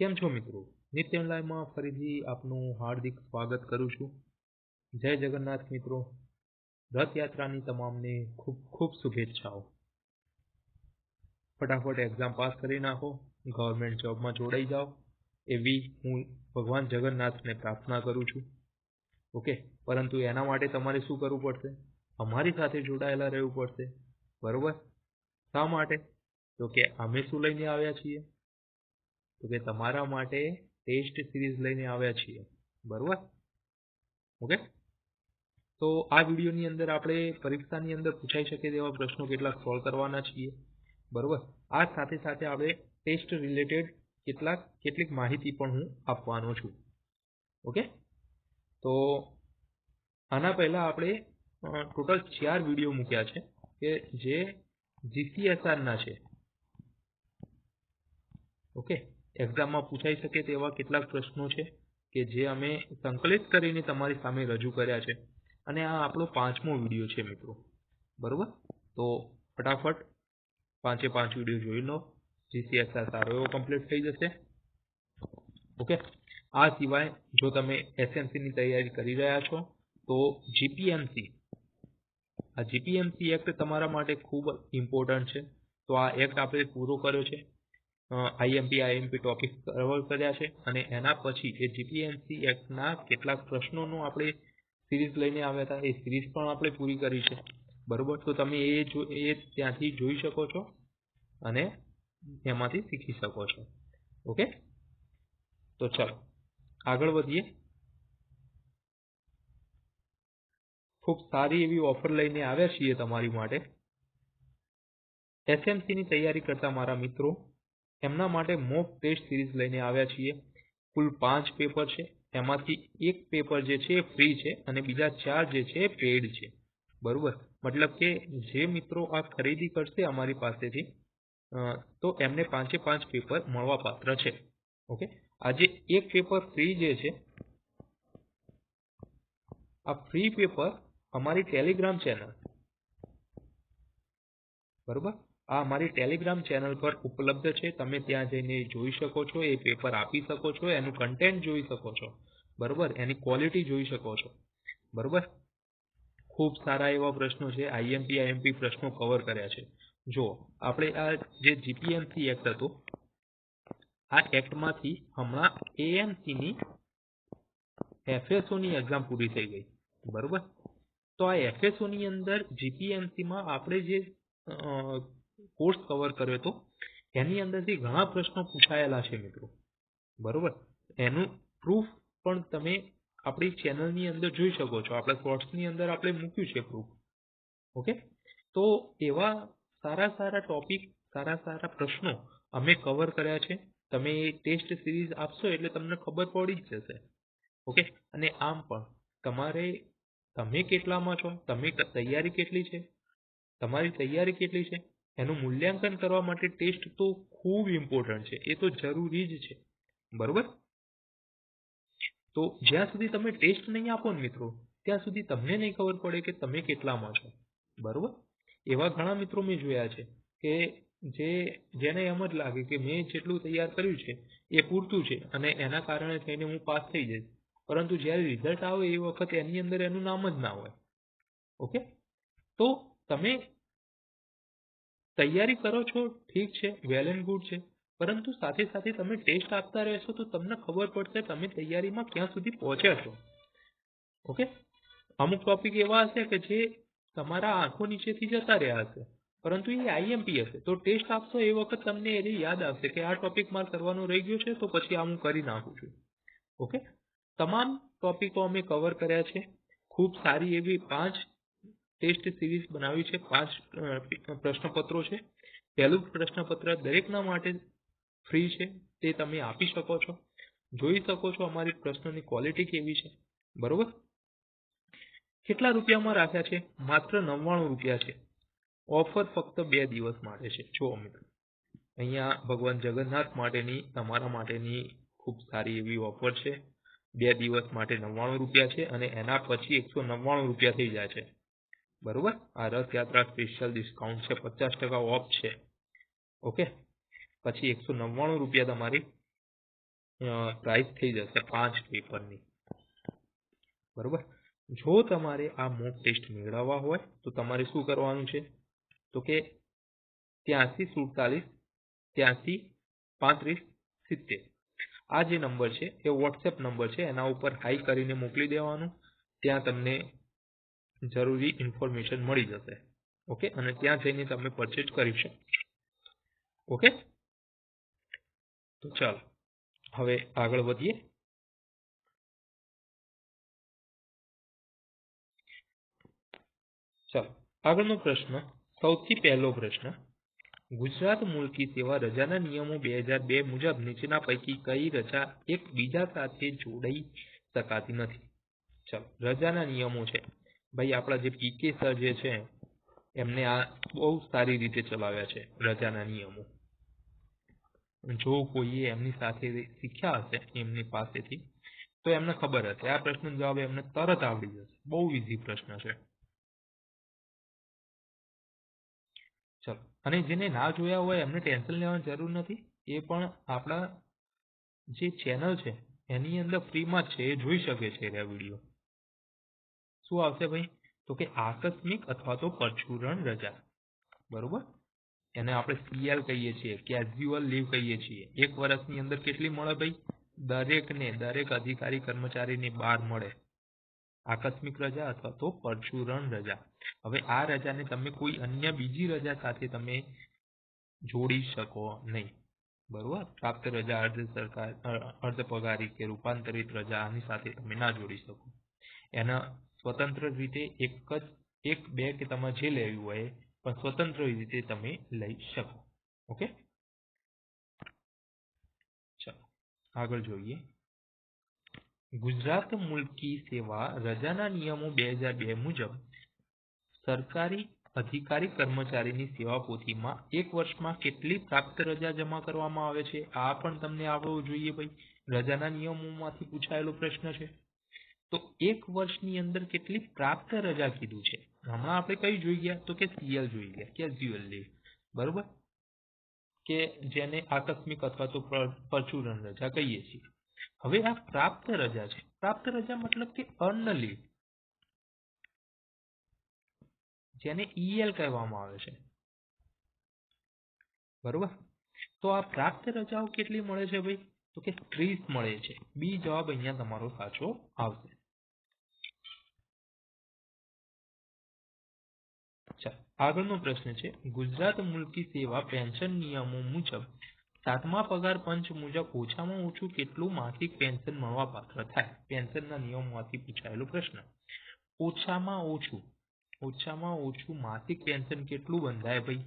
કેમ છો મિત્રો? નિત્ય ઓનલાઈનમાં ફરીથી આપનું હાર્દિક સ્વાગત કરું છું. જય જગન્નાથ મિત્રો. રથયાત્રાની તમામને ખૂબ ખૂબ શુભેચ્છાઓ. ફટાફટ એક્ઝામ પાસ કરી નાખો, ગવર્મેન્ટ જોબમાં જોડાઈ જાઓ એવી હું ભગવાન જગન્નાથને પ્રાર્થના કરું છું. ઓકે, પરંતુ એના માટે તમારે શું કરવું પડશે? અમારી સાથે જોડાયેલા રહેવું પડશે. બરોબર? શા માટે? તો કે અમે શું લઈને આવ્યા છીએ? તો કે તમારા માટે ટેસ્ટ સિરીઝ લઈને આવ્યા છીએ. બરોબર? ઓકે, તો આ વિડીયોની અંદર આપણે પરીક્ષાની અંદર પૂછાઈ શકે તેવા પ્રશ્નો કેટલાક સોલ્વ કરવાના છીએ. બરોબર? આ સાથે સાથે આપણે ટેસ્ટ રિલેટેડ કેટલીક માહિતી પણ હું આપવાનો છું. ઓકે, તો આના પહેલા આપણે ટોટલ 4 વિડીયો મૂક્યા છે કે જે GCSR ના છે. ઓકે, એક્ઝામમાં પૂછાઈ શકે તેવા કેટલાક પ્રશ્નો છે કે જે અમે સંકલિત કરીને તમારી સામે રજૂ કર્યા છે, અને આ આપણો 5મો વિડીયો છે મિત્રો. બરોબર? તો ફટાફટ 5 વિડીયો જોઈ લો. GCSR સારો એવો કમ્પ્લીટ થઈ જશે. ઓકે, આ સિવાય જો તમે SMC ની તૈયારી કરી રહ્યા છો તો GPMC એક્ટ તમારા માટે ખૂબ ઇમ્પોર્ટન્ટ છે. તો આ એક્ટ આપણે પૂરો કર્યો છે. IMP ટોપિક કવર કર્યા છે, અને એના પછી એ GPMC એક્ટના કેટલાક પ્રશ્નોનો આપણે સિરીઝ લઈને આવ્યા હતા. એ સિરીઝ પણ આપણે પૂરી કરી છે. બરોબર? તો તમે એ ત્યાંથી જોઈ શકો છો અને એમાંથી શીખી શકો છો. ઓકે, તો ચાલો આગળ વધીએ. ખૂબ સારી એવી ઓફર લઈને આવ્યા છીએ તમારી માટે. SMC ની તૈયારી કરતા મારા મિત્રો, એમના માટે મોક ટેસ્ટ સિરીઝ લઈને આવ્યા છીએ. કુલ 5 પેપર છે. એમાંથી એક પેપર જે છે એ ફ્રી છે અને બીજા 4 જે છે એ પેડ છે. બરોબર? મતલબ કે જે મિત્રો આ ખરીદી કરશે અમારી પાસેથી તો એમને 5 પેપર મળવા પાત્ર છે. ઓકે, આજે એક પેપર ફ્રી જે છે, આ ફ્રી પેપર અમારી ટેલિગ્રામ ચેનલ, બરોબર, આ અમારી ટેલિગ્રામ ચેનલ પર ઉપલબ્ધ છે. તમે ત્યાં જઈને જોઈ શકો છો, એ પેપર આપી શકો છો, એનું કન્ટેન્ટ જોઈ શકો છો. બરોબર? એની ક્વોલિટી જોઈ શકો છો. બરોબર? ખૂબ સારા એવા પ્રશ્નો છે. IMP પ્રશ્નો કવર કર્યા છે. જો આપણે આ જે GPMC એક્ટ હતો, આ એક્ટમાંથી હમણાં AMC ની FSO ની એક્ઝામ પૂરી થઈ ગઈ. બરોબર? તો આ FSO ની અંદર GPMC માં આપણે જે કોર્સ કવર કર્યો હતો એની અંદરથી ઘણા પ્રશ્નો પૂછાયેલા છે મિત્રો. બરોબર? એનું પ્રૂફ પણ તમે આપણી ચેનલની અંદર જોઈ શકો છો. આપણા શોર્ટ્સની અંદર આપણે મૂક્યું છે પ્રૂફ. ઓકે, તો એવા સારા ટોપિક, સારા પ્રશ્નો અમે કવર કર્યા છે. તમે એ ટેસ્ટ સિરીઝ આપશો એટલે તમને ખબર પડી જ જશે. ઓકે, અને આમ પણ તમે કેટલામાં છો, તમે તૈયારી કેટલી છે, તમારી તૈયારી કેટલી છે, એનું મૂલ્યાંકન કરવા માટે ટેસ્ટ તો ખૂબ ઇમ્પોર્ટન્ટ છે. એ તો જરૂરી જ છે. બરોબર? તો જ્યાં સુધી તમે ટેસ્ટ નહીં આપો ને મિત્રો, ત્યાં સુધી તમને નહીં ખબર પડે કે તમે કેટલામાં છો. બરોબર? એવા ઘણા મિત્રો મેં જોયા છે કે જેને એમ જ લાગે કે મેં જેટલું તૈયાર કર્યું છે એ પૂરતું છે અને એના કારણે થઈને હું પાસ થઈ જઈશ, પરંતુ જ્યારે રિઝલ્ટ આવે એ વખતે એની અંદર એનું નામ જ ના હોય. ઓકે, તો તમે તૈયારી કરો છો, ઠીક છે, વેલ એન્ડ ગુડ છે, પરંતુ સાથે સાથે તમે ટેસ્ટ આપતા રહેશો તો તમને ખબર પડશે તમે તૈયારીમાં ક્યાં સુધી પહોંચ્યા છો. ઓકે, અમુક ટોપિક એવા હશે કે જે તમારા આંખો નીચેથી જતા રહ્યા હશે, પરંતુ એ IMP હશે. તો ટેસ્ટ આપશો એ વખત તમને એ યાદ આવશે કે આ ટોપિક મારે કરવાનો રહી ગયો છે, તો પછી આ હું કરી નાખું છું. ઓકે, તમામ ટોપિકો અમે કવર કર્યા છે. ખૂબ સારી એવી 5 ટેસ્ટ સિરીઝ બનાવી છે. 5 પ્રશ્નપત્રો છે. પહેલું પ્રશ્નપત્ર દરેકના માટે ફ્રી છે, તે તમે આપી શકો છો. જોઈ શકો છો અમારી પ્રશ્નોની ક્વોલિટી કેવી છે. બરોબર? કેટલા રૂપિયામાં રાખ્યા છે? માત્ર 99 રૂપિયા છે. ઓફર ફક્ત 2 દિવસ માટે છે. જો મિત્રો, અહીંયા ભગવાન જગન્નાથ માટેની, તમારા માટેની ખૂબ સારી એવી ઓફર છે. 2 દિવસ માટે 99 રૂપિયા છે અને એના પછી 199 રૂપિયા થઈ જાય છે. બરોબર? આ રથયાત્રા સ્પેશિયલ ડિસ્કાઉન્ટ છે, 50% ઓફ છે. ઓકે, પછી 199 રૂપિયા તમારી પ્રાઇસ થઈ જશે 5 પેપરની. બરોબર. જો તમારે આ મોક ટેસ્ટ મેળવવા હોય તો તમારે શું કરવાનું છે તો કે 83 47 83 35 70 આ જે નંબર છે એ વોટ્સએપ નંબર છે, એના ઉપર હાઈ કરીને મોકલી દેવાનું. ત્યાં તમને જરૂરી ઇન્ફોર્મેશન મળી જશે. ઓકે, અને ત્યાં જઈને તમે પરચેજ કરી શકો. ઓકે, તો ચાલો હવે આગળ વધીએ. ચાલો આગળનો પ્રશ્ન, સૌથી પહેલો પ્રશ્ન, ગુજરાત મુલકી સેવા રજાના નિયમો 2002 મુજબ નીચેના પૈકી કઈ રજા એક બીજા સાથે જોડાઈ શકાતી નથી? ચાલો, રજાના નિયમો છે ભાઈ, આપણા જે પીકે સર જે છે એમને આ બહુ સારી રીતે ચલાવ્યા છે રજાના નિયમો. જો કોઈએ એમની સાથે શીખ્યા હશે એમની પાસેથી તો એમને ખબર હશે. આ પ્રશ્નનો જવાબ એમને તરત આવડી જશે. બહુ ઈઝી પ્રશ્ન છે. ચલો, અને જેને ના જોયા હોય એમને ટેન્શન લેવાની જરૂર નથી. એ પણ આપણા જે ચેનલ છે એની અંદર ફ્રીમાં જ છે, એ જોઈ શકે છે આ વિડીયો. શું આવશે ભાઈ તો કે આકસ્મિક અથવા તો પરચુરણ રજા. બરોબર, એને આપણે CL કહીએ છીએ, કેઝ્યુઅલ લીવ કહીએ છીએ. એક વર્ષની અંદર કેટલી મળે ભાઈ? દરેક અધિકારી કર્મચારીને 12 મળે આકસ્મિક રજા અથવા તો પરચુરણ રજા. હવે આ રજાને તમે કોઈ અન્ય બીજી રજા સાથે તમે જોડી શકો નહીં. બરોબર, પ્રાપ્ત રજા, અર્ધ પગારી કે રૂપાંતરિત રજા આની સાથે તમે ના જોડી શકો. એના સ્વતંત્ર રીતે એક બે કે તમારે જે લેવી હોય પણ સ્વતંત્ર રીતે તમે લઈ શકો. ઓકે, ચાલો આગળ જોઈએ. ગુજરાત મુલકી સેવા રજાના નિયમો 2002 મુજબ સરકારી અધિકારી કર્મચારીની સેવા પોથીમાં એક વર્ષમાં કેટલી પ્રાપ્ત રજા જમા કરવામાં આવે છે? આ પણ તમને આવડવું જોઈએ ભાઈ. રજાના નિયમોમાંથી પૂછાયેલો પ્રશ્ન છે. તો એક વર્ષની અંદર કેટલી પ્રાપ્ત રજા કીધું છે? હમણાં આપણે કઈ જોઈ ગયા તો કે CL જોઈ ગયા, કેઝ્યુઅલ લીવ. બરોબર, કે જેને આકસ્મિક અથવા તો પરચુરણ રજા કહીએ છીએ. હવે આ પ્રાપ્ત રજા છે. પ્રાપ્ત રજા મતલબ કે અર્ન લીવ, જેને EL કહેવામાં આવે છે. બરોબર, તો આ પ્રાપ્ત રજાઓ કેટલી મળે છે ભાઈ તો કે 30 મળે છે. બી જવાબ અહીંયા તમારો સાચો આવશે. આગળનો પ્રશ્ન છે, ગુજરાત મુલકી સેવા પેન્શન નિયમો મુજબ 7મા પગાર પંચ મુજબ ઓછામાં ઓછું કેટલું માસિક પેન્શન મળવા પાત્ર થાય? પેન્શનના નિયમોમાંથી પૂછાયેલો પ્રશ્ન. ઓછામાં ઓછું માસિક પેન્શન કેટલું બંધાય ભાઈ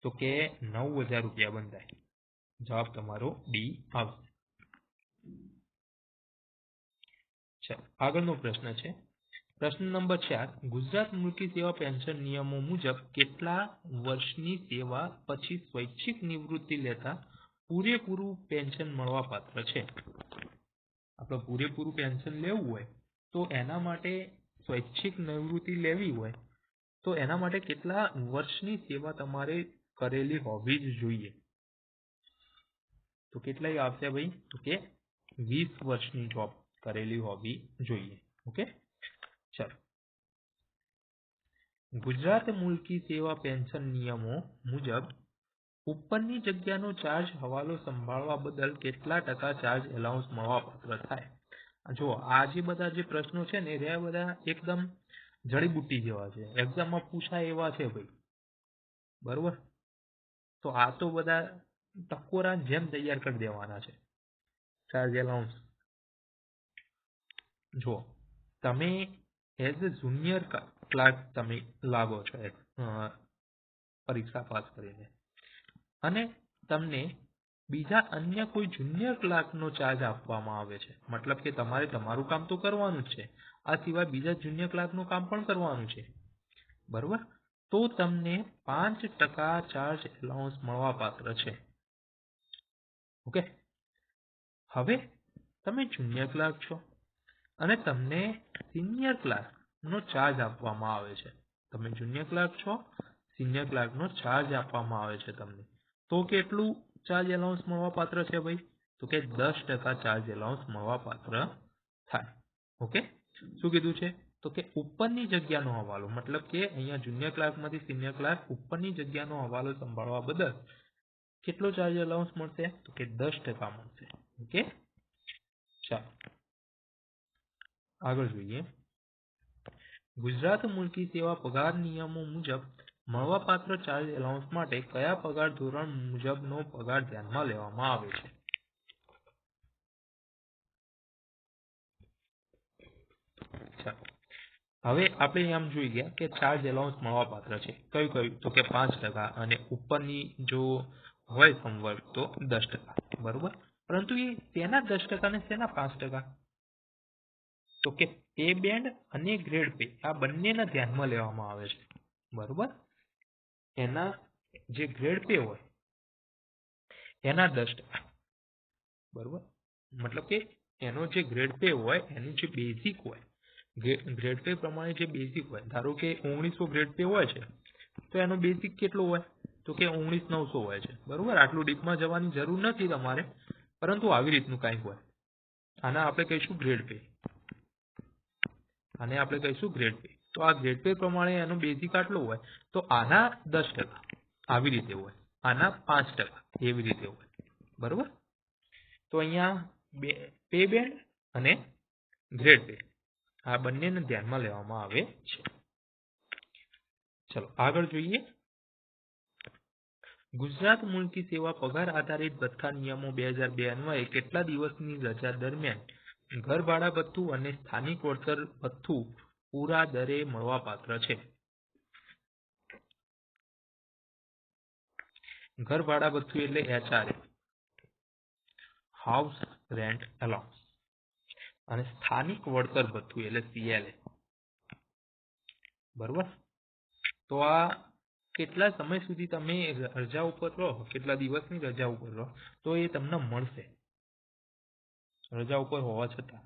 તો કે 9,000 રૂપિયા બંધાય. જવાબ તમારો ડી આવશે. આગળનો પ્રશ્ન છે, પ્રશ્ન નંબર 4, ગુજરાત મુલકી સેવા પેન્શન નિયમો મુજબ કેટલા વર્ષની સેવા પછી સ્વૈચ્છિક નિવૃત્તિ લેતા પૂરેપૂરું પેન્શન મળવા પાત્ર છે? આપણે પૂરેપૂરું પેન્શન લેવું હોય તો એના માટે સ્વૈચ્છિક નિવૃત્તિ લેવી હોય તો એના માટે કેટલા વર્ષની સેવા તમારે કરેલી હોવી જ જોઈએ? તો કેટલાય આવશે ભાઈ તો કે 20 વર્ષની જોબ કરેલી હોવી જોઈએ. ઓકે, ચાલો. ગુજરાત મુલકી સેવા પેન્શન નિયમો મુજબ ઉપરની જગ્યાનો ચાર્જ હવાલો સંભાળવા બદલ કેટલા ટકા ચાર્જ એલાઉન્સ મળવા પાત્ર થાય? જો આ જે બધા જે પ્રશ્નો છે ને એ બધા એકદમ જડીબુટ્ટી જેવા છે, એક્ઝામમાં પૂછાય એવા છે ભાઈ. બરોબર, તો આ તો બધા ટકોરા જેમ તૈયાર કરી દેવાના છે. ચાર્જ એલાઉન્સ જો તમે એઝ અ જુનિયર ક્લાર્ક તમે લાગો છો પરીક્ષા પાસ કરીને, અને તમને બીજા અન્ય કોઈ જુનિયર ક્લાર્કનો ચાર્જ આપવામાં આવે છે. મતલબ કે તમારે તમારું કામ તો કરવાનું જ છે, આ સિવાય બીજા જુનિયર ક્લાર્કનું કામ પણ કરવાનું છે. બરોબર, તો તમને 5% ચાર્જ એલાઉન્સ મળવા પાત્ર છે. ઓકે, હવે તમે જુનિયર ક્લાર્ક છો અને તમને સિનિયર ક્લાર્ક નો ચાર્જ આપવામાં આવે છે. તમે જુનિયર ક્લાર્ક છો, સિનિયર ક્લાર્ક નો ચાર્જ આપવામાં આવે છે તમને. તો કેટલું ચાર્જ એલાઉન્સ મળવા પાત્ર છે ભાઈ તો કે 10% ચાર્જ એલાઉન્સ મળવાપાત્ર થાય. ઓકે, શું કીધું છે? તો કે ઉપરની જગ્યાનો હવાલો, મતલબ કે અહીંયા જુનિયર ક્લાર્કમાંથી સિનિયર ક્લાર્ક ઉપરની જગ્યાનો હવાલો સંભાળવા બદલ કેટલો ચાર્જ એલાઉન્સ મળશે? તો કે 10% મળશે. ઓકે, ચાલો આગળ જોઈએ. ગુજરાત મુલકી સેવા પગાર નિયમો મુજબ મળવાપાત્ર ચાર્જ એલાઉન્સ માટે કયા પગાર ધોરણ મુજબનો પગાર ધ્યાનમાં લેવામાં આવે છે? હવે આપણે એમ જોઈ ગયા કે ચાર્જ એલાઉન્સ મળવાપાત્ર છે. કયું કયું? તો કે 5% અને ઉપરની જો હોય સંવર્ગ તો 10%. બરોબર, પરંતુ એ શેના 10% ને શેના 5%? તો કે પે બેન્ડ અને ગ્રેડ પે આ બંનેને ધ્યાનમાં લેવામાં આવે છે. બરોબર, એના જે ગ્રેડ પે હોય એના 10%. બરોબર, મતલબ કે એનો જે ગ્રેડ પે હોય એનું જે બેઝિક હોય, ગ્રેડ પે પ્રમાણે જે બેઝિક હોય, ધારો કે 1900 ગ્રેડ પે હોય છે તો એનો બેઝિક કેટલો હોય? તો કે 19900 હોય છે. બરોબર, આટલું ડીપમાં જવાની જરૂર નથી તમારે, પરંતુ આવી રીતનું કાંઈક હોય. આના આપણે કહીશું ગ્રેડ પે, આને આપણે કહીશું ગ્રેડ પે. તો આ ગ્રેડ પે પ્રમાણે એનો બેઝિક આટલો હોય, તો આના 10% આવી રીતે હોય, આના 5% એવી રીતે હોય. બરોબર, તો અહીંયા પે બેન્ડ અને ગ્રેડ પે આ બંનેને ધ્યાનમાં લેવામાં આવે છે. ચલો આગળ જોઈએ. ગુજરાત મુલકી સેવા પગાર આધારિત ભથ્થા નિયમો 2002 અન્વયે કેટલા દિવસની રજા દરમિયાન ઘર ભાડા ભથ્થું અને સ્થાનિક વળતર ભથ્થું પૂરા દરે મળવાપાત્ર છે? ઘર ભાડા ભથ્થું એટલે HRA, હાઉસ રેન્ટ એલાઉન્સ, અને સ્થાનિક વળતર ભથ્થું એટલે CLA. બરોબર, તો આ કેટલા સમય સુધી તમે રજા ઉપર રહો, કેટલા દિવસની રજા ઉપર રહો તો એ તમને મળશે રજા ઉપર હોવા છતાં?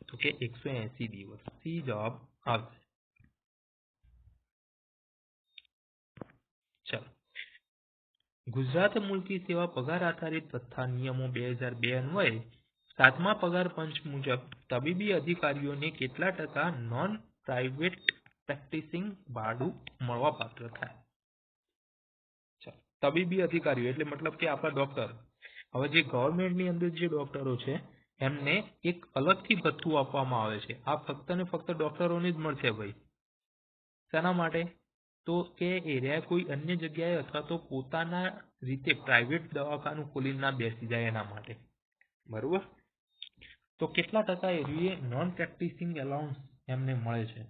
તો કે 180 દિવસ. સી જવાબ આવશે. ચાલો, ગુજરાત મુલકી સેવા પગાર આધારિત ભથ્થા નિયમો 2002 અન્વયે 7મા પગાર પંચ મુજબ તબીબી અધિકારીઓને કેટલા ટકા નોન પ્રાઇવેટ પ્રેક્ટિસિંગ ભાડું મળવાપાત્ર થાય? તબીબી અધિકારીઓ એટલે મતલબ કે આપણા ડોક્ટર. હવે જે ગવર્મેન્ટની અંદર જે ડોક્ટરો છે એમને એક અલગથી ભથ્થું આપવામાં આવે છે. આ ફક્ત ને ફક્ત ડોક્ટરોને જ મળશે ભાઈ. શેના માટે? તો કે એરિયા કોઈ અન્ય જગ્યાએ અથવા તો પોતાના રીતે પ્રાઇવેટ દવાખાનું ખોલીને ના બેસી જાય એના માટે. બરોબર, તો કેટલા ટકા એરિયે નોન પ્રેક્ટિસિંગ એલાઉન્સ એમને મળે છે?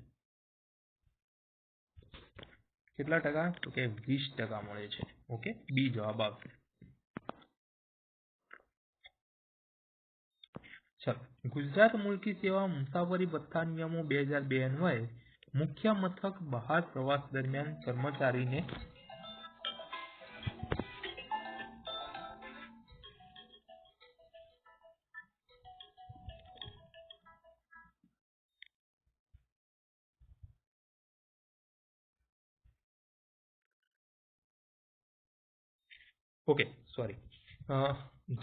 કેટલા ટકા? તો કે 20% મળે છે. ઓકે, બી જવાબ આવશે. ચાલો, ગુજરાત મુલકી સેવા મુસાફરી ભથ્થા નિયમો 2002 અન્વયે મુખ્ય મથક બહાર પ્રવાસ દરમિયાન કર્મચારીને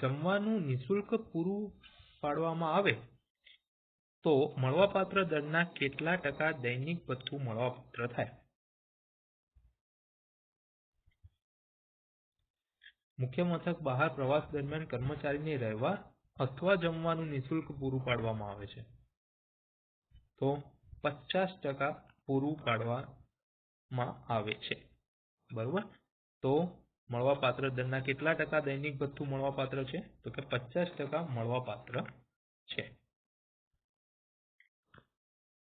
જમવાનું નિઃશુલ્ક પૂરું પાડવામાં આવે તો મળવાપાત્ર દરના કેટલા ટકા દૈનિક ભથ્થું મળવાપાત્ર થાય? મુખ્ય મથક બહાર પ્રવાસ દરમિયાન કર્મચારીને રહેવા અથવા જમવાનું નિઃશુલ્ક પૂરું પાડવામાં આવે છે તો 50% પૂરું પાડવામાં આવે છે. બરોબર, તો મળવાપાત્ર દરના કેટલા ટકા દૈનિક ભથ્થું મળવાપાત્ર છે? તો કે 50% મળવાપાત્ર છે.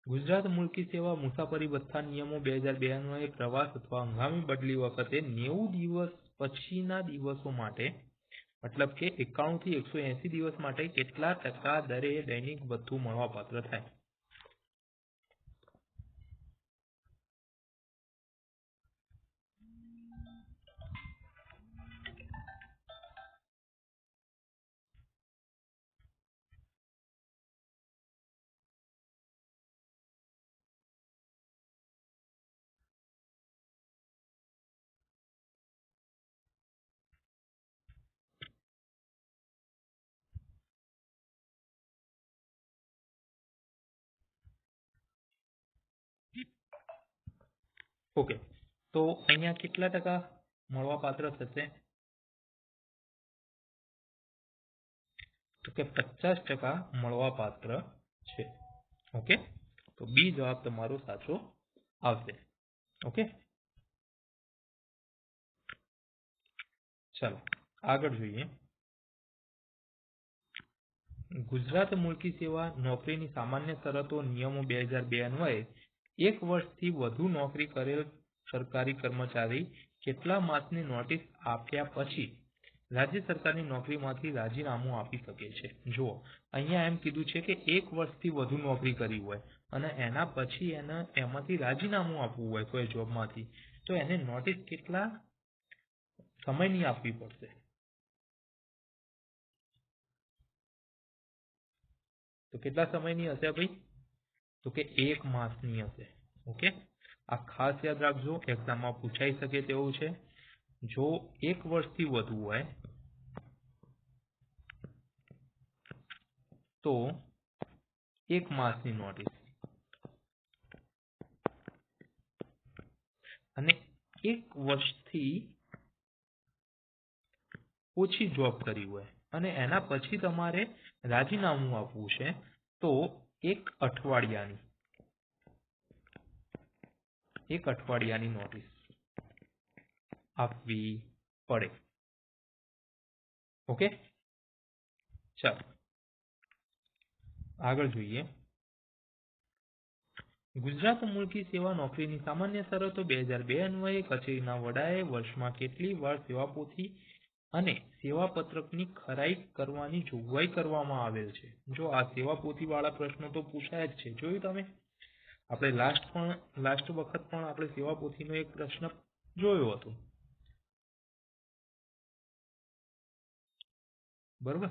ગુજરાત મુલકી સેવા મુસાફરી ભથ્થા નિયમો 2002 અન્વયે પ્રવાસ અથવા હંગામી બદલી વખતે 90 દિવસ પછીના દિવસો માટે, મતલબ કે 91 થી 180 દિવસ માટે કેટલા ટકા દરે દૈનિક ભથ્થું મળવાપાત્ર થાય? ઓકે, તો અહીંયા કેટલા ટકા મળવાપાત્ર થશે? તો કે 50% મળવાપાત્ર છે. ઓકે, તો બી જવાબ તમારો સાચો આવશે. ઓકે, ચાલો આગળ જોઈએ. ગુજરાત મુલકી સેવા નોકરીની સામાન્ય શરતો નિયમો 2002 અન્વયે 1 વર્ષથી વધુ નોકરી કરેલ સરકારી કર્મચારી કેટલા માસની નોટિસ આપ્યા પછી રાજ્ય સરકારની નોકરીમાંથી રાજીનામું આપી શકે છે? જુઓ, અહીંયા એમ કીધું છે કે 1 વર્ષથી વધુ નોકરી કરી હોય અને એના પછી એને એમાંથી રાજીનામું આપવું હોય કોઈ જોબમાંથી, તો એને નોટિસ કેટલા સમયની આપવી પડશે? તો કેટલા સમયની હશે ભાઈ? તો કે 1 માસની હશે. ઓકે, આ ખાસ યાદ રાખજો, એક્ઝામમાં પૂછાઈ શકે તેવું છે. જો 1 વર્ષથી વધુ હોય તો 1 માસની નોટિસ, અને 1 વર્ષથી ઓછી જોબ કરી હોય અને એના પછી તમારે રાજીનામું આપવું છે તો 1 અઠવાડિયાની નોટિસ આપવી પડે. ઓકે, ચાલો આગળ જોઈએ. ગુજરાત મુલકી સેવા નોકરીની સામાન્ય શરતો 2002 અન્વયે કચેરીના વડાએ વર્ષમાં કેટલી વાર સેવાપોથી અને સેવાપત્રકની ખરાઈ કરવાની જોગવાઈ કરવામાં આવેલ છે? જો આ સેવાપોથી વાળા પ્રશ્નો તો પૂછાય જ છે. જોયું તમે? આપણે લાસ્ટ વખત પણ આપણે સેવાપોથીનો એક પ્રશ્ન જોયો હતો. બરોબર,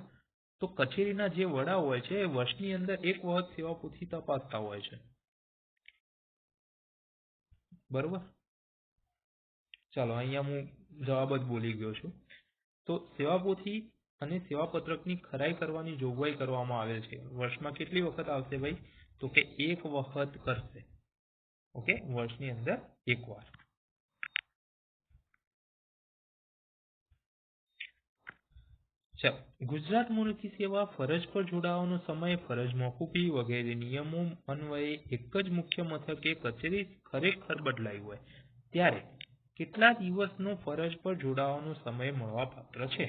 તો કચેરીના જે વડા હોય છે એ વર્ષની અંદર 1 વખત સેવાપોથી તપાસતા હોય છે. બરોબર, ચાલો અહીંયા હું જવાબ જ બોલી ગયો છું. તો સેવાપોથી અને સેવાપત્રકની ખરાઈ કરવાની જોગવાઈ કરવામાં આવેલ છે. વર્ષમાં કેટલી વખત આવશે ભાઈ? તો કે 1 વખત કરશે. ઓકે, વર્ષની અંદર 1 વાર. ચાલો, ગુજરાત મુલકી સેવા ફરજ પર જોડાવાનો સમય, ફરજ મોકૂફી વગેરે નિયમો અન્વયે એક જ મુખ્ય મથકે કચેરી ખરેખર બદલાઈ હોય ત્યારે કેટલા દિવસનો ફરજ પર જોડાવાનો સમય મળવાપાત્ર છે?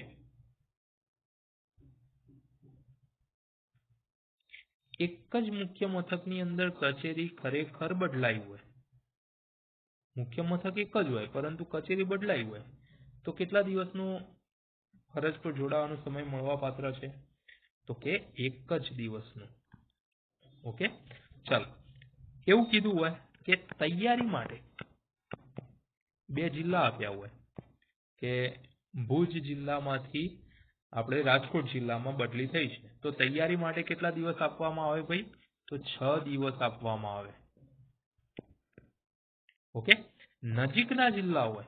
એક જ મુખ્ય મથકની અંદર કચેરી ખરેખર બદલાઈ હોય, મુખ્ય મથક એક જ હોય પરંતુ કચેરી બદલાઈ હોય તો કેટલા દિવસનો ફરજ પર જોડાવાનો સમય મળવાપાત્ર છે? તો કે 1 જ દિવસનો. ઓકે, ચાલો એવું કીધું હોય કે તૈયારી માટે 2 જિલ્લા આપ્યા હોય કે ભુજ જિલ્લામાંથી આપણે રાજકોટ જિલ્લામાં બદલી થઈ છે, તો તૈયારી માટે કેટલા દિવસ આપવામાં આવે ભાઈ? તો 6 દિવસ આપવામાં આવે. ઓકે, નજીકના જિલ્લા હોય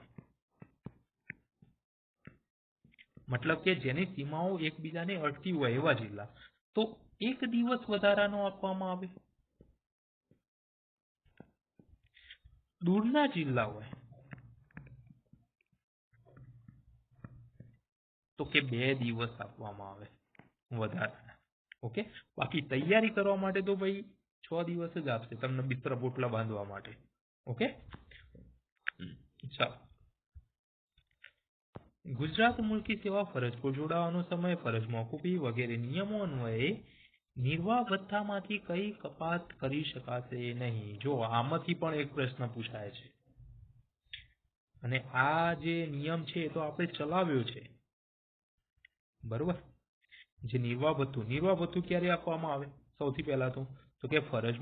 મતલબ કે જેની સીમાઓ એકબીજાને અડતી હોય એવા જિલ્લા, તો 1 દિવસ વધારાનો આપવામાં આવે. દૂરના જિલ્લા હોય તો કે 2 દિવસ આપવામાં આવે વધારાના. ઓકે, બાકી તૈયારી કરવા માટે તો ભાઈ 6 દિવસ જ આપશે તમને બિસ્તર પોટલા બાંધવા માટે. ઓકે, ચાલો. ગુજરાત મુલકી સેવા ફરજ પર જોડાવાનો સમય, ફરજ મોકૂફી વગેરે નિયમો અન્વયે નિર્વાહ ભથ્થામાંથી કઈ કપાત કરી શકાશે નહીં? જો આમાંથી પણ એક પ્રશ્ન પૂછાય છે અને આ જે નિયમ છે એ તો આપણે ચલાવ્યો છે. બરોબર, જે નિર્વાહ ભથ્થું ક્યારે આપવામાં આવે? સૌથી પહેલા તો કે ફરજ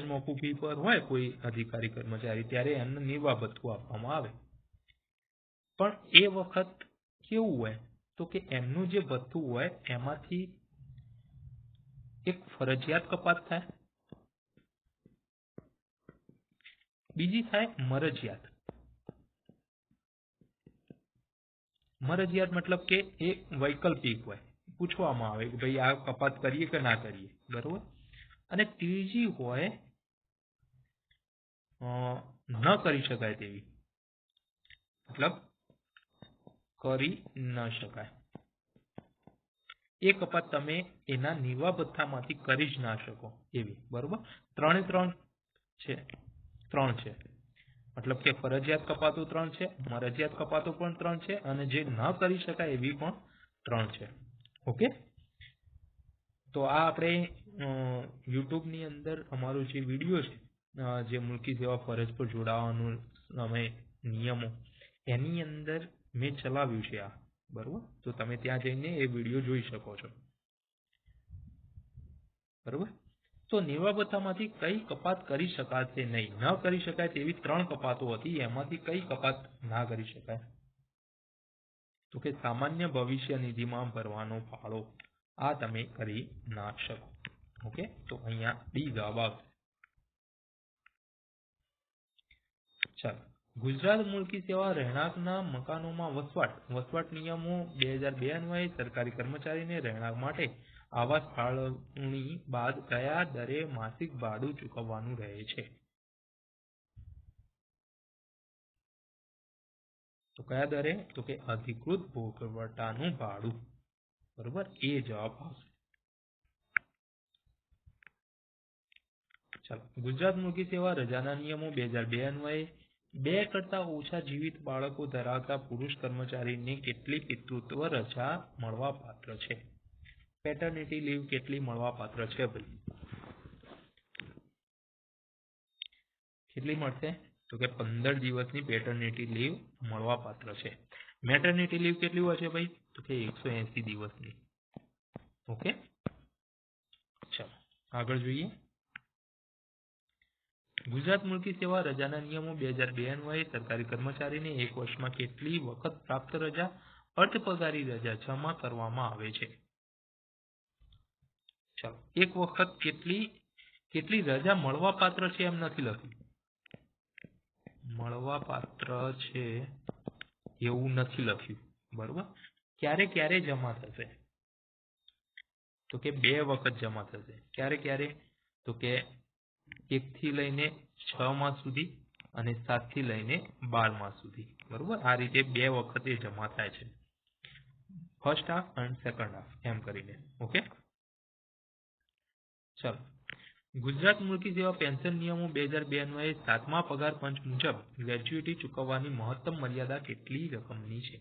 મોકૂફી પર હોય કોઈ અધિકારી કર્મચારી ત્યારે એમને નિર્વાહ ભથ્થું આપવામાં આવે. પણ એ વખત કેવું હોય તો કે એમનું જે ભથ્થું હોય એમાંથી એક ફરજિયાત કપાત થાય, બીજી થાય મરજિયાત. મતલબ કે એ વૈકલ્પિક હોય, પૂછવામાં આવે કે ભાઈ આ કપાત કરીએ કે ના કરીએ. બરોબર, અને ત્રીજી હોય ન કરી શકાય તેવી, મતલબ કરી ન શકાય એ કપાત તમે એના નિવા ભથ્થામાંથી કરી જ ના શકો એવી, બરોબર. ત્રણે ત્રણ છે, ત્રણ છે, મતલબ કે ફરજિયાત કપાતો ત્રણ છે, મરજિયાત કપાતો પણ ત્રણ છે, અને જે ન કરી શકાય એવી પણ ત્રણ છે. ઓકે, તો આ આપણે યુટ્યુબની અંદર અમારો જે વિડીયો છે, જે મુલ્કી સેવા ફરજ પર જોડાવાનું અમે નિયમો, એની અંદર મેં ચલાવ્યું છે આ, બરોબર. તો તમે ત્યાં જઈને એ વિડીયો જોઈ શકો છો, બરોબર. તો નિવા ભથ્થામાંથી કઈ કપાત કરી શકાશે નહીં? ન કરી શકાય તેવી ત્રણ કપાતો હતી, એમાંથી કઈ કપાત ના કરી શકાય? તો કે સામાન્ય ભવિષ્ય નિધિમાં ભરવાનો ફાળો, આ તમે કરી ના શકો. ઓકે, તો અહીંયા ડી જવાબ આવશે. ચાલો, ગુજરાત મુલ્કી સેવા રહેણાંકના મકાનોમાં વસવાટ નિયમો 2002 અન્વયે સરકારી કર્મચારીને રહેણાંક માટે આવાસ ફાળવણી બાદ કયા દરે માસિક ભાડું ચૂકવવાનું રહે છે? તો કયા દરે? તો કે અધિકૃત ભોગવટાનું ભાડું, બરોબર, એ જવાબ આવશે. ચાલો, ગુજરાત મુલ્કી સેવા રજાના નિયમો 2002 અન્વયે 2 કરતા ઓછા જીવિત બાળકો ધરાવતા પુરુષ કર્મચારીને કેટલી પિતૃત્વ રજા મળવા પાત્ર છે? પેટર્નિટી લીવ કેટલી મળવા પાત્ર છે ભાઈ? કેટલી મળશે? તો કે 15 દિવસની પેટર્નિટી લીવ મળવા પાત્ર છે. મેટર્નિટી લીવ કેટલી હોય છે ભાઈ? તો કે 180 દિવસની. ઓકે, ચાલો આગળ જોઈએ. ગુજરાત મુલ્કી સેવા રજાના નિયમો 2002 અન્વયે સરકારી કર્મચારીને એક વર્ષમાં કેટલી વખત પ્રાપ્ત રજા અર્ધ પગારી રજા જમા કરવામાં આવે છે? ચાલો, એક વખત કેટલી રજા મળવા પાત્ર છે એમ નથી લખ્યું, મળવા પાત્ર છે એવું નથી લખ્યું, બરોબર. ક્યારે ક્યારે જમા થશે? તો કે 2 વખત જમા થશે. ક્યારે ક્યારે? તો કે 1 થી લઈને 6 માસ સુધી અને 7 થી લઈને 12 માસ સુધી, બરોબર. આ રીતે 2 વખત એ જમા થાય છે, ફર્સ્ટ હાફ અને સેકન્ડ હાફ એમ કરીને. ઓકે, ચાલો, ગુજરાત મુલ્કી સેવા પેન્શન નિયમો 2002 અન્વયે 7મા પગાર પંચ મુજબ ગ્રેચ્યુટી ચૂકવવાની મહત્તમ મર્યાદા કેટલી રકમની છે?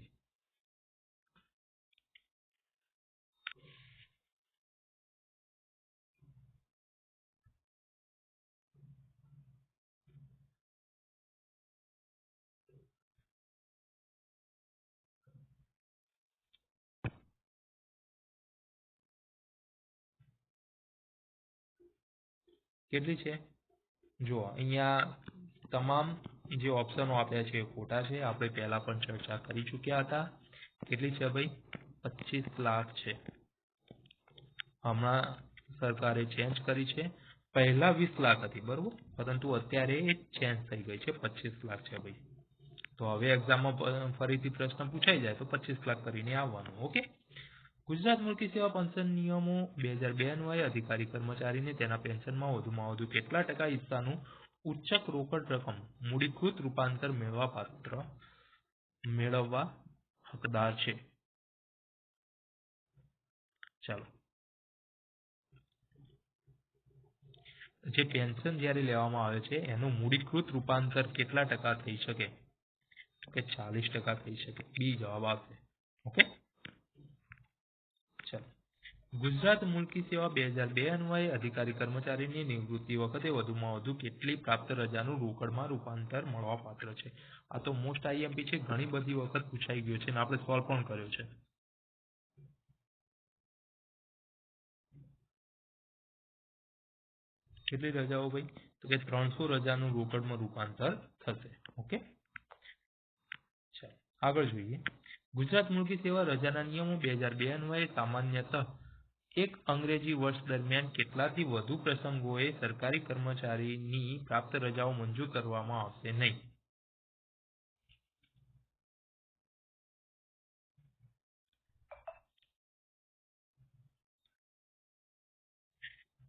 કેટલી છે? જો અહીંયા તમામ જે ઓપ્શનો આપ્યા છે એ ખોટા છે, આપણે પહેલા પણ ચર્ચા કરી ચૂક્યા હતા. કેટલી છે ભાઈ? 25 લાખ છે. હમણાં સરકારે ચેન્જ કરી છે, પહેલા 20 લાખ હતી, બરોબર, પરંતુ અત્યારે એ ચેન્જ થઈ ગઈ છે, 25 લાખ છે ભાઈ. તો હવે એક્ઝામમાં ફરીથી પ્રશ્ન પૂછાઈ જાય તો 25 લાખ કરીને આવવાનું. ઓકે, ગુજરાત મુલ્કી સેવા પેન્શન નિયમો 2002 અન્વયે અધિકારી કર્મચારીને તેના પેન્શનમાં વધુમાં વધુ કેટલા ટકા હિસ્સાનું ઉચ્ચક રોકડ રકમ મૂડીકૃત રૂપાંતર મેળવવા હકદાર છે? ચાલો, જે પેન્શન જ્યારે લેવામાં આવે છે એનું મૂડીકૃત રૂપાંતર કેટલા ટકા થઈ શકે? કે 40% થઈ શકે. બી જવાબ આવશે. ઓકે, ચાલો, ગુજરાત મુલ્કી સેવા 2002 અન્વયે અધિકારી કર્મચારીની નિવૃત્તિ વખતે વધુમાં વધુ કેટલી પ્રાપ્ત રજાનું રોકડમાં રૂપાંતર મળવા પાત્ર છે? આ તો મોસ્ટ આઈએમપી છે, ઘણી બધી વખત પૂછાઈ ગયું છે અને આપણે સોલ્વ પણ કર્યો છે. કેટલી રજાઓ ભાઈ? તો કે 300 રજાનું રોકડમાં રૂપાંતર થશે. ઓકે, ચાલો આગળ જોઈએ. ગુજરાત મુલ્કી સેવા રજાના નિયમો 2002 અન્વયે સામાન્યતઃ એક અંગ્રેજી વર્ષ દરમિયાન કેટલાથી વધુ પ્રસંગોએ સરકારી કર્મચારીની પ્રાપ્ત રજાઓ મંજૂર કરવામાં આવશે નહીં?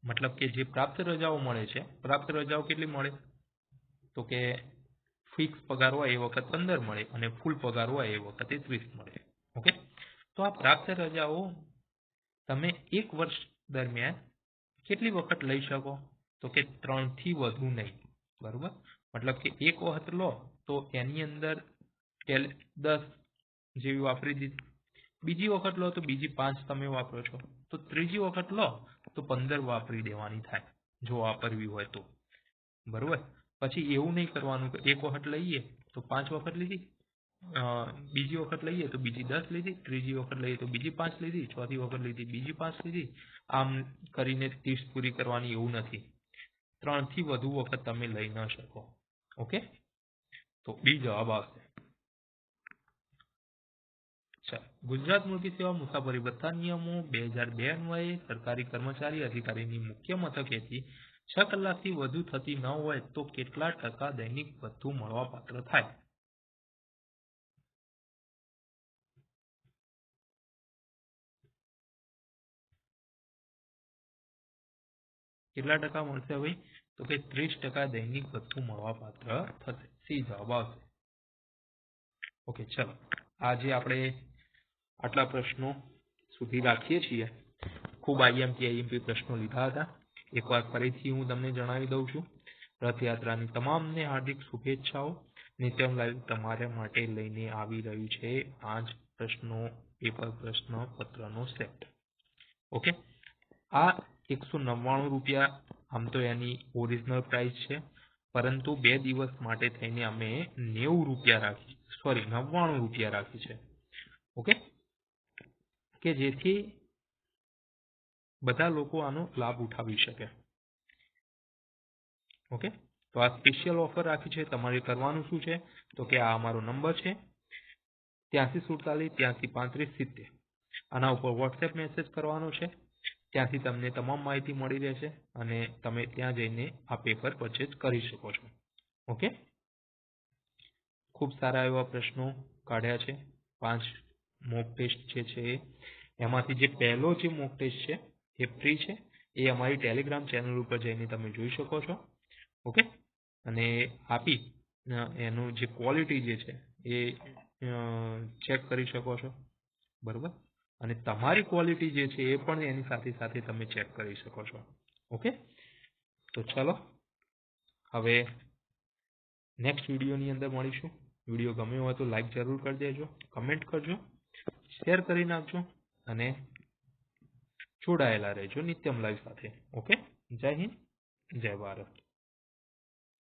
મતલબ કે જે પ્રાપ્ત રજાઓ મળે છે, પ્રાપ્ત રજાઓ કેટલી મળે તો કે ફિક્સ પગાર હોય એ વખત 15 મળે અને ફૂલ પગાર હોય એ વખતે 30 મળે. ઓકે, તો આ પ્રાપ્ત રજાઓ તમે એક વર્ષ દરમિયાન કેટલી વખત લઈ શકો તો કે 3 થી વધુ નહીં. બરોબર, મતલબ કે એક વખત લો તો એની અંદર 10 જેવી વાપરી દીધી, બીજી વખત લો તો બીજી 5 તમે વાપરો છો, તો ત્રીજી વખત લો તો 15 વાપરી દેવાની થાય જો વાપરવી હોય તો. બરોબર, પછી એવું નહીં કરવાનું કે એક વખત લઈએ તો 5 વખત લીધી, બીજી વખત લઈએ તો બીજી 10 લીધી, ત્રીજી વખત લઈએ તો બીજી 5 લીધી, ચોથી વખત લીધી બીજી 5 લીધી, આમ કરીને 30 પૂરી કરવાની એવું નથી. 3 થી વધુ વખત તમે લઈ ન શકો. ઓકે, તો બી જવાબ આવશે. ગુજરાત મુલકી સેવા મુસાફરી ભથ્થા નિયમો 2002 અન્વયે સરકારી કર્મચારી અધિકારીની મુખ્ય મથકેથી 6 કલાકથી વધુ થતી ન હોય તો કેટલા ટકા દૈનિક ભથ્થું મળવાપાત્ર થાય? કેટલા ટકા મળશે ભાઈ તો કે 30% દૈનિક ભથ્થું મળવાપાત્ર થશે. સી જવાબ આવશે. ઓકે, ચલો આજે આપણે આટલા પ્રશ્નો સુધી રાખીએ છીએ. ખૂબ આઈએમપી પ્રશ્નો લીધા હતા. એકવાર ફરીથી હું તમને જણાવી દઉં છું, રથયાત્રાની તમામને હાર્દિક શુભેચ્છાઓ. નિત્યમ લાઈવ તમારા માટે લઈને આવી રહ્યું છે 5 પ્રશ્નો પેપર પ્રશ્ન પત્રનો સેટ. ઓકે, આ 199 રૂપિયા આમ તો એની ઓરિજિનલ પ્રાઇસ છે, પરંતુ 2 દિવસ માટે થઈને અમે 90 રૂપિયા રાખી, સોરી 99 રૂપિયા રાખી છે. ઓકે, કે જેથી બધા લોકો આનો લાભ ઉઠાવી શકે. ઓકે, તો આ સ્પેશિયલ ઓફર રાખી છે. તમારે કરવાનું શું છે તો કે આ અમારો નંબર છે 8347 83 35 70. આના ઉપર વોટ્સએપ મેસેજ કરવાનો છે. ત્યાંથી તમને તમામ માહિતી મળી રહેશે અને તમે ત્યાં જઈને આ પેપર પરચેઝ કરી શકો છો. ઓકે, ખૂબ સારા એવા પ્રશ્નો કાઢ્યા છે. 5 મોક ટેસ્ટ છે એમાંથી જે પહેલો જે મોક ટેસ્ટ છે એ ફ્રી છે, એ અમારી ટેલિગ્રામ ચેનલ ઉપર જઈને તમે જોઈ શકો છો. ઓકે, અને આપી એનું જે ક્વોલિટી જે છે એ ચેક કરી શકો છો. બરોબર, અને તમારી ક્વોલિટી જે છે એ પણ એની સાથે સાથે તમે ચેક કરી શકો છો. ઓકે, તો ચલો હવે નેક્સ્ટ વિડીયોની અંદર મળીશું. વિડીયો ગમ્યો હોય તો લાઈક જરૂર કરી દેજો, કમેન્ટ કરજો, શેર કરી નાખજો અને જોડાયેલા રહેજો નિત્યમ લાઈવ સાથે. ઓકે, જય હિન્દ, જય ભારત.